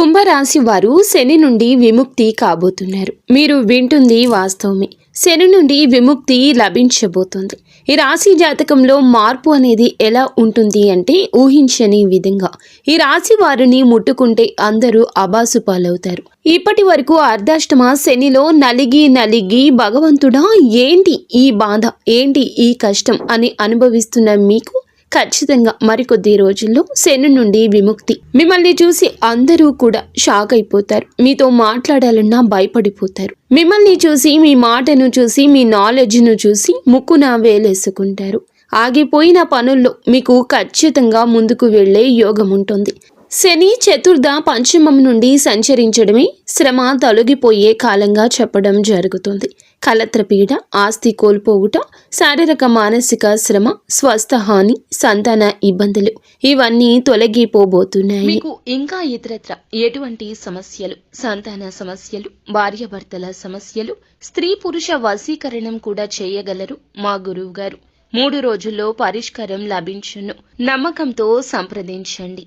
కుంభరాశి వారు శని నుండి విముక్తి కాబోతున్నారు. మీరు వింటుంది వాస్తవమే. శని నుండి విముక్తి లభించబోతుంది. ఈ రాశి జాతకంలో మార్పు అనేది ఎలా ఉంటుంది అంటే ఊహించని విధంగా. ఈ రాశి వారిని ముట్టుకుంటే అందరూ అబాసు పాలవుతారు. ఇప్పటి వరకు అర్ధాష్టమ శనిలో నలిగి భగవంతుడా ఏంటి ఈ బాధ, ఏంటి ఈ కష్టం అని అనుభవిస్తున్న మీకు ఖచ్చితంగా మరికొద్ది రోజుల్లో శని నుండి విముక్తి. మిమ్మల్ని చూసి అందరూ కూడా షాక్ అయిపోతారు. మీతో మాట్లాడాలన్నా భయపడిపోతారు. మిమ్మల్ని చూసి, మీ మాటను చూసి, మీ నాలెడ్జ్ను చూసి ముక్కున వేలేసుకుంటారు. ఆగిపోయిన పనుల్లో మీకు ఖచ్చితంగా ముందుకు వెళ్లే యోగం ఉంటుంది. శని చతుర్థ పంచమం నుండి సంచరించడమే శ్రమ తొలగిపోయే కాలంగా చెప్పడం జరుగుతుంది. కలత్రపీడ, ఆస్తి కోల్పోవుట, శారీరక మానసిక శ్రమ, స్వస్థ హాని, సంతాన ఇబ్బందులు ఇవన్నీ తొలగిపోబోతున్నాయి. మీకు ఇంకా ఇతరత్ర ఎటువంటి సమస్యలు, సంతాన సమస్యలు, భార్యాభర్తల సమస్యలు, స్త్రీ పురుష వశీకరణం కూడా చేయగలరు మా గురువు గారు. 3 రోజుల్లో పరిష్కారం లభించును. నమ్మకంతో సంప్రదించండి.